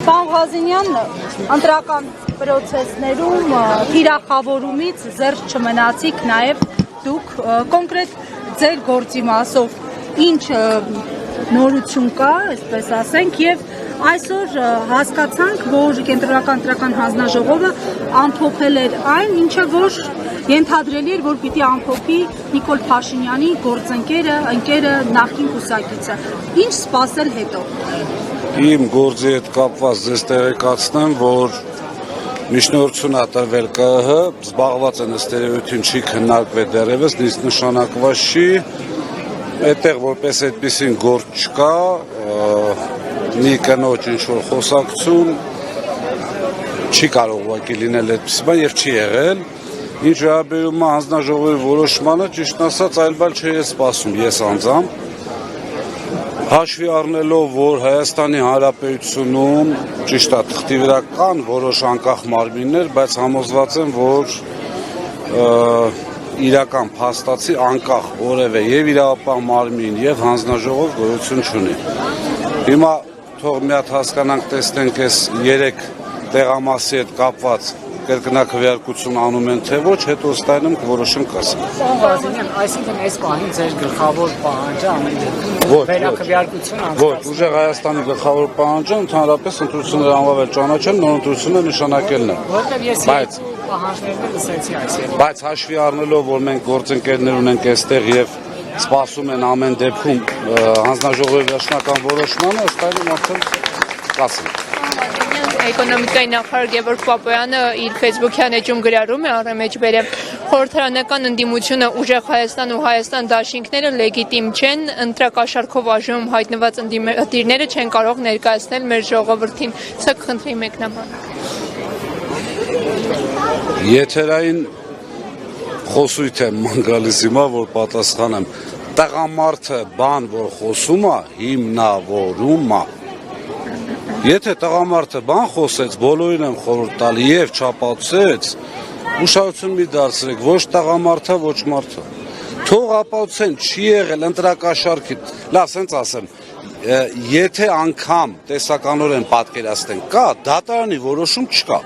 Պարոն Ղազինյան, ընտրական պրոցեսներում թիրախավորումից զերծ չմնացիք նաև դուք կոնկրետ ձեր գործի մասով ինչ նորություն կա, այսպես ասենք, եւ այսօր հասկացանք, որ կենտրոնական ընտրական հանձնաժողովը ամփոփել էր այն, ինչը որ ենթադրելի էր, որ պիտի ամփոփի Նիկոլ Փաշինյանի գործընկերը, ընկերը, նախկին կուսակիցը։ Ինչ սպասել հետո։ Իմ գործի հետ կապված ձեզ տեղեկացնեմ, որ միջնորդություն տրվել ԿԸՀ, զբաղված են ըստ երևույթին չի քննարկվել դեռևս, նույնիսկ նշանակված չի, այդտեղ որպես այդպիսին գործ չկա, մի կնոջ ինչ-որ խոսակցություն չի կարող ուղղակի լինել այդպիսի բան եւ չի եղել, ինչ վերաբերում է հանձնաժողովի որոշմանը, ճիշտ ասած այլ բան չէի սպասում ես անձամբ, հաշվի առնելով, որ Հայաստանի Հանրապետությունում ճիշտ է թղթի վրա կան որոշ անկախ մարմիններ, բայց համոզված եմ, որ իրական փաստացի անկախ որևէ եւ իրավապահ մարմին եւ հանձնաժողով գոյություն չունի։ Հիմա թող մի հատ հասկանանք, տեսնենք այս 3 տեղամասի հետ կապված կրկնակվեարկություն անում են թե ոչ, հետո ստայնում կորոշում կասենք։ Պարոն Ղազինյան, այսինքն այս պահին ձեր գլխավոր պահանջը ամեն դեպքում վերակվեարկություն անցկացնել։ Ոչ, ուժեղ Հայաստանի գլխավոր պահանջը ընդհանրապես ընտրությունները անվավել ճանաչել, նոր ընտրություններ նշանակելն է։ Որտեւ ես պահանջներն լսեցի այսօր։ Բայց հաշվի առնելով, որ մենք գործընկերներ ունենք այստեղ եւ սպասում են ամեն դեպքում հանձնաժողովի վերջնական որոշմանը, ըստ այդմ արդեն կասենք։ Էկոնոմիկայի նախարար Գևորգ Պապոյանը իր Facebook-յան էջում գրառում է առամեջբերև խորհրդարանական ընդդիմությունը ուժեղ Հայաստան ու Հայաստան դաշինքները լեգիտիմ չեն, ընտրակաշառքով արժեվում հայտնված ընդդիմադիրները չեն կարող ներկայացնել մեր ժողովրդին, սա կխնդրի մեկնաբան։ Եթերային խոսույթ եմ գալիս հիմա, որ պատասխանեմ, տղամարդը բան, որ խոսում է, հիմնավորում է։ Եթե տղամարդը բան խոսեց, բոլորին եմ խորհուրդ տալի եւ չապացուցեց, ուշադրություն մի դարձրեք, ոչ տղամարդը, ոչ մարդը։ Թող ապացուցեն, չի եղել ընտրակաշառքի, լավ, ասենց ասեմ, եթե անգամ տեսականորեն պատկերացնեն, կա դատարանի որոշում չկա։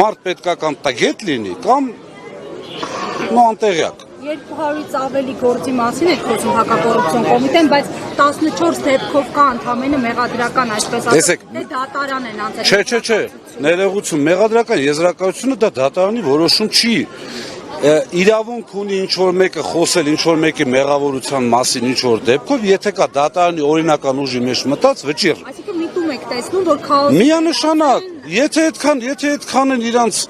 Մարդ պետքա կամ տգետ լինի, կամ անտեղյակ։ 200-ից ավելի գործի մասին է խոսում հակակոռուպցիոն կոմիտեն, բայց 14 դեպքով կա ընդհանրապես մեղադրական, այսպես ասած, դատարան են անցել։ Չէ, ներողություն, մեղադրական եզրակացությունը դա դատարանի որոշում չի։ Իրավունք ունի ինչ-որ մեկը խոսել ինչ-որ մեկի մեղավորության մասին ինչ-որ դեպքով, եթե կա դատարանի օրինական ուժի մեջ մտած վճիռ։ Այսինքն միտում եք տեսնում, որ քաոս։ Միանշանակ, եթե այդքան են իրանց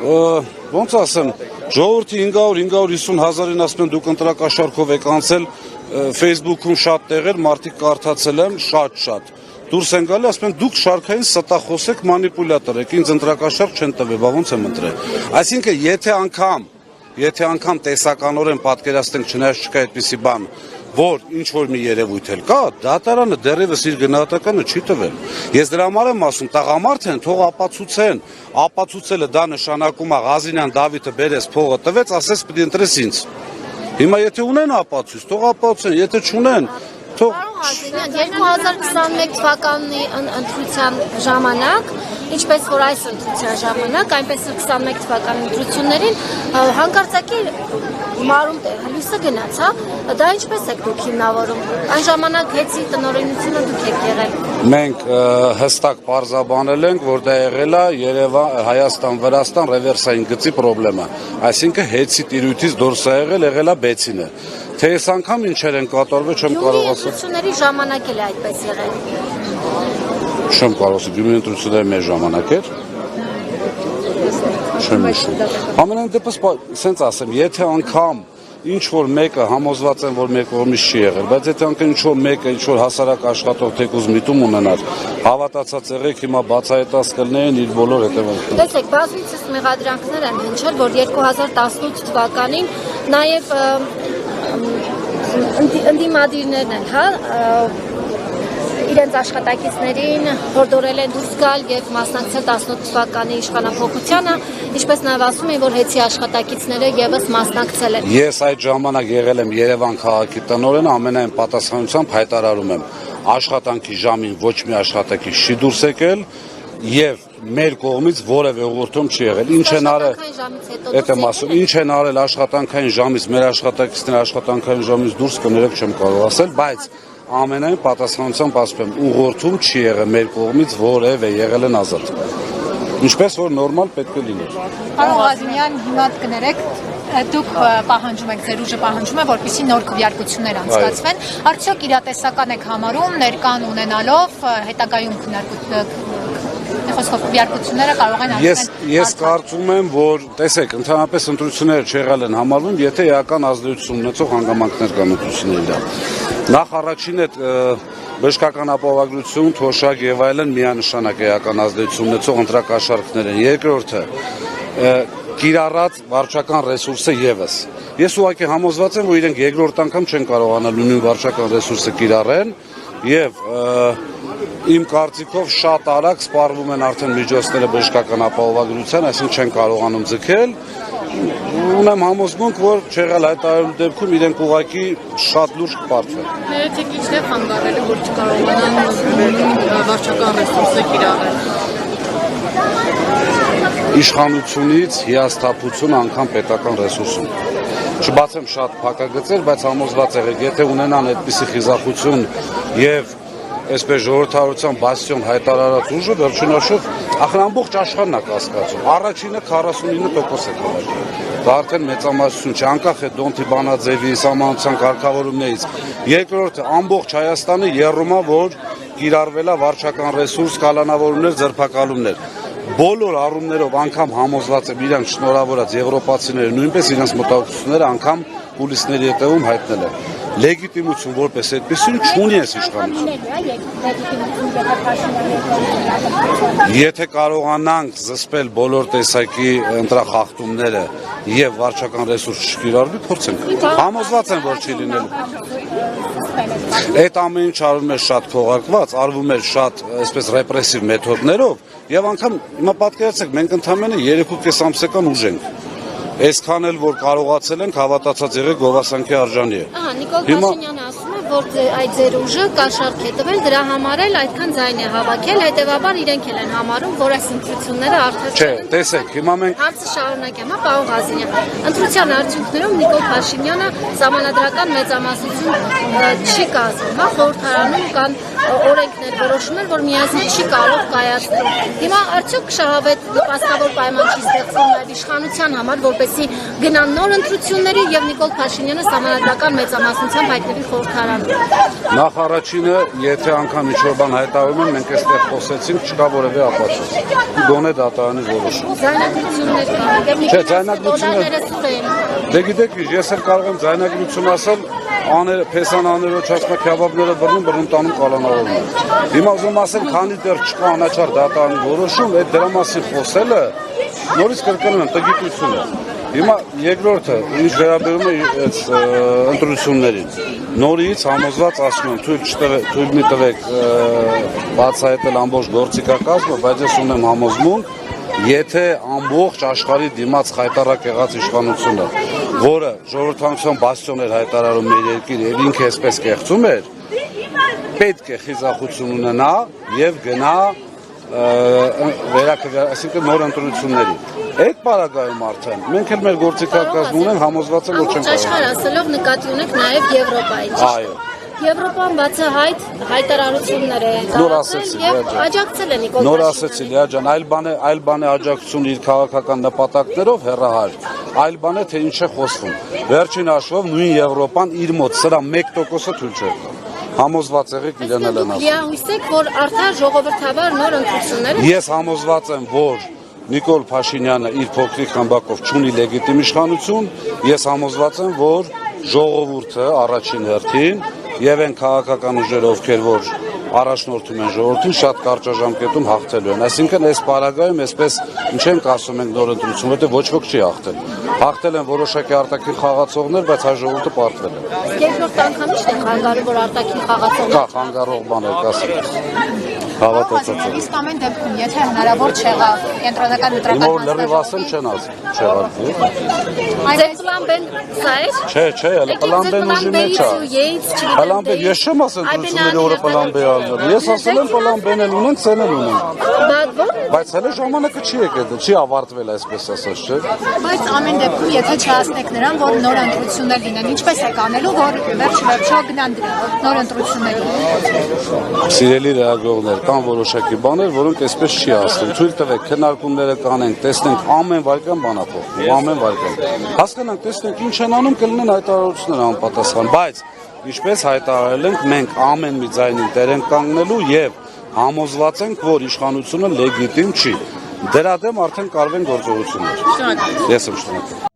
ոնց ասեմ, ժողովրդի 500-550 հազարին ասում են դուք ընտրակաշառքով եք անցել, Facebook-ում շատ տեղեր մարդիկ կարդացել եմ, շատ։ Դուրս են գալի, ասում են դուք շարքային ստախոս եք, մանիպուլյատոր եք, ինձ ընտրակաշառք չեն տվել, բա ոնց եմ ընտրել։ Այսինքն, եթե անգամ տեսականորեն պատկերացնենք, չնայած չկա այդպիսի բան, որ ինչ-որ մի երևույթ էլ կա, դատարանը դեռևս իր գնահատականը չի տվել։ Ես դրա համար եմ ասում, տղամարդ են, թող ապացուցեն, ապացուցելը դա նշանակում է Ղազինյան Դավիթը բերես փողը տվեց, ասես պիտի ընտրես ինձ։ Հիմա եթե ունեն ապացույց, թող ապացուցեն, եթե չունեն, թող 2021 թվականի ընտրության ժամանակ, ինչպես որ այս ընտրության ժամանակ, այնպես 21 թվականի ընտրություններին հանկարծակի մարում լույսը գնաց, դա ինչպես եք դուք հիմնավորում, այն ժամանակ հեծի տնօրինությունը դուք եք եղել։ Մենք հստակ պարզաբանել ենք, որ դա եղել է Հայաստան-Վրաստան ռևերսային գծի պրոբլեմը, այսինքն հեծի տիրույթից դուրս եղել է բեցինը։ Թե այս անգամ ինչեր են կատարվել, չեմ կարող ասել։ Ընտրությունների ժամանակ էլ է այդպես եղել։ Չեմ կարող ասել, Գյումրի ընտրությունները մեր ժամանակ էր։ Չեմ հիշում։ Ամենայն դեպս, սենց ասեմ, եթե անգամ ինչ-որ մեկը համոզված են, որ մեր կողմից չի եղել, բայց եթե անգամ ինչ-որ մեկը, ինչ-որ հասարակ աշխատող թեկուզ միտում ունենար, հավատացած եղեք, հիմա բացահայտած կլինեին իր բոլոր հետևանքները։ Տեսեք, բազմիցս մեղադրանքներ են հնչել, որ 2018 թվականին նաև ընդդիմադիրներն են, իրենց աշխատակիցներին հորդորել են դուրս գալ եւ մասնակցել 18 թվականի իշխանափոխությանը, ինչպես նաեւ ասում են, որ հեծի աշխատակիցները եւս մասնակցել են։ Ես այդ ժամանակ եղել եմ Երևան քաղաքի տնօրեն, ամենայն պատասխանությամբ հայտարարում եմ, աշխատանքի ժամին ոչ մի աշխատակից չի դուրս եկել, եւ մեր կողմից որևէ ուղղորդում չի եղել։ Ինչ են արել, այդ եմ ասում, ինչ են արել աշխատանքային ժամից, մեր աշխատակիցները աշխատանքային ժամից դուրս կներեք չեմ կարող ասել, բայց ամենայն պատասխանությամբ ասում եմ, ուղղորդում չի եղել մեր կողմից որևէ, եղել են ազատ։ Ինչպես որ նորմալ պետք է լիներ։ Պարոն Ղազիմյան, հիմա կներեք, դուք պահանջում եք, ձեր ուժը պահանջում է, որպեսզի նոր քվեարկություններ անցկացվեն։ Արդյոք իրատեսական եք համարում ներկան ունենալով հետագայում քվեարկությունները կարող են անցնել։ Ես կարծում եմ, որ տեսեք, ընդհանրապես ընտրությունները չեղել են համարվում, եթե էական ազդեցություն ունեցող հանգամանքներ կան ընտրությունների վրա։ Նախ առաջին այդ բժշկական ապահովագրություն, թոշակ եւ այլն միանշանակ էական ազդեցություն ունեցող ընտրակաշառքներ են։ Երկրորդը կիրառած վարչական ռեսուրսը եւս։ Ես ուղղակի համոզված եմ, որ իրենք երկրորդ անգամ չեն կարողանալ նույն վարչական ռեսուրսը կիրառեն եւ իմ կարծիքով շատ արագ սպառվում են արդեն միջոցները բժշկական ապահովագրության, այսինքն չեն կարողանում ձգել։ Ունեմ համոզմունք, որ չեղել հայտարարելու դեպքում իրենք ուղղակի շատ լուրջ կպարտվեն։ Ներեցեք ինչն է խանգարելու, որ չկարողանան վարչական ռեսուրսը կիրառել։ Իշխանությունից հիասթափություն անգամ պետական ռեսուրսում։ Չբացեմ շատ փակագծեր, բայց համոզված եղեք, եթե ունենան այդպիսի խիզախություն եւ այսպես ժողովրդավարության բաստիոն հայտարարած ուժը վերջինաշով ախր ամբողջ աշխարհն է կասկածում։ Առաջինը 49% է քաղաքի։ Դա արդեն մեծամասնություն չէ, անկախ է Դոնթի Բանաձևի սահմանության կարգավորումներից։ Երկրորդը ամբողջ Հայաստանը երրում է, որ կիրառվել է վարչական ռեսուրս, կալանավորումներ, ձերբակալումներ։ Բոլոր առումներով անգամ համոզված եմ իրանք շնորհավորած եվրոպացիները նույնպես իրենց մտահոգությունները անգամ կուլիսների հետևում հայտնել են։ Լեգիտիմություն որպես այդպեսին չունի այս իշխանությունը։ Եթե կարողանանք զսպել բոլոր տեսակի ընտրախախտումները եւ վարչական ռեսուրս չկիրառվի, փորձենք։ Համոզված եմ, որ չի լինելու։ Այդ ամեն ինչ արվում է շատ քողարկված, արվում է շատ այսպես ռեպրեսիվ մեթոդներով եւ անգամ հիմա պատկերացրեք, մենք ընդամենը 3.5 ամսական ուժ ենք։ Այսքան էլ որ կարողացել ենք հավատացած եղեք գովասանքի արժանի է։ Նիկոլ Փաշինյանը ասում է, որ այդ ձեր ուժը կաշառք է տվել, դրա համար էլ այդքան ձայն է հավաքել, հետեւաբար իրենք էլ են համարում, որ այս ընտրությունները արդար չեն։ Չէ, տեսեք, հիմա մենք հարցը շարունակեմ, պարոն Ղազիմյան։ Ընտրության արդյունքներով Նիկոլ Փաշինյանը սահմանադրական մեծամասնություն չի կազմում, խորհրդարանում կան օրենքներ, որոշումներ, որ միասին չի կարող կայացնել։ Հիմա արդյոք շահավետ նպաստավոր պայման չի ստեղծվում նաև իշխանության համար, որպեսզի գնան նոր ընտրությունների եւ Նիկոլ Փաշինյանը սահմանադրական մեծամասնությամբ հայտնվի խորհրդարանում։ Նախ առաջինը, եթե անգամ ինչ-որ բան հայտարարում են, մենք այստեղ խոսեցինք, չկա որևէ ապացույց։ Գոնե դատարանի որոշում։ Ձայնագրություններ կան, չէ, ձայնագրությունները։ Դե գիտեք, ես էլ կարող եմ ձայնագրություն ասել, փեսան աներոջացնա քյաբաբները բռնում տանում կալանավորում։ Հիմա ուզում ասեմ, քանի դեռ չկա անաչառ դատարանի որոշում, այդ դրա մասին խոսելը նորից կրկնում եմ տգիտությունը։ Հիմա երկրորդը, ինչ վերաբերում է այդ ընտրություններին, նորից համոզված ասում եմ, թույլ մի տվեք բացահայտել ամբողջ գործիքակազմը, բայց ես ունեմ համոզմունք, եթե ամբողջ աշխարհի դիմաց խայտարակ եղած իշխանությունը, որը ժողովրդավարության բաստիոն էր հայտարարում մեր երկիրը եւ ինքը այսպես կեղծում էր, պետք է խիզախություն ունենա եւ գնա այսինքն նոր ընտրությունների։ Այդ պարագայում արդեն մենք էլ մեր գործիքակազմը ունենք, համոզված եմ, որ չենք կարող։ Աշխարհ ասելով նկատի ունենք նաեւ Եվրոպայի։ Այո։ Եվրոպան բացահայտ հայտարարություններ է տարածել եւ աջակցել է Նիկոլ Փաշինյանին։ Նոր ասեցի Լիա ջան, այլ բան է աջակցություն իր քաղաքական նպատակներով հեռահար, այլ բան է թե ինչ է խոսվում։ Վերջին հաշվով նույն Եվրոպան իր մոտ սրա 1%-ը թույլ չէ։ Համոզված եղեք իրեն էլ են ասում։ Լիահույս եք, որ արդար ժողովրդավար նոր ընտրությունները։ Ես համոզված եմ, որ Նիկոլ Փաշինյանը իր փոքրիկ խմբակով չունի լեգիտիմ իշխանություն, ես համոզված եմ, որ ժողովուրդը առաջին հերթին եւ այն քաղաքական ուժերը, ովքեր որ առաջնորդում են ժողովրդին, շատ կարճաժամկետում հաղթելու են։ Այսինքն այս պարագայում այսպես ինչ ենք ասում ենք նոր ընտրություն, որտեղ ոչ ոք չի հաղթել։ Հաղթել են որոշակի արտաքին խաղացողներ, բայց հայ ժողովուրդը պարտվել է։ Երկրորդ անգամ չէ խանգարում, որ արտաքին խաղացողներ։ Կա խանգարող բաներ, կասեք։ Հավատացած եմ։ Իսկ ամեն դեպքում, եթե հնարավոր չեղավ կենտրոնական ընտրական Հիմա լրիվ ասեմ չեն ասում, չեղավ։ Ձեր պլան բեն սա է։ Չէ, հələ պլան բեն ուժի մեջ է։ Պլան բեն ես չեմ ասել ընտրությունների օրը պլան բեն ալնել։ Ես ասել եմ պլան բեն էլ ունենք, ցեն էլ ունենք։ Բայց ո՞ր Բայց հələ ժամանակը չի եկել, չի ավարտվել այսպես ասած, չէ։ Բայց ամեն դեպքում, եթե չհասնեք նրան, որ նոր ընտրություններ լինեն, ինչպես եք անելու, որ վերջ-վերջո գնան նոր ընտրությունների։ Սիրելի լրագրողներ, կան որոշակի բաներ, որոնք այսպես չի ասում։ Թույլ տվեք, քննարկումները կանենք, տեսնենք ամեն վայրկյան բանափոխվում, ամեն վայրկյան։ Հասկանանք, տեսնենք ինչ են անում, կլինեն հայտարարություններ անպատասխան, բայց ինչպես հայտարարել ենք, մենք ամեն մի ձայնին տեր ենք կանգնելու եւ համոզված ենք, որ իշխանությունը լեգիտիմ չի։ Դրա դեմ արդեն կարվեն գործողություններ։ Ես եմ շնորհակալ։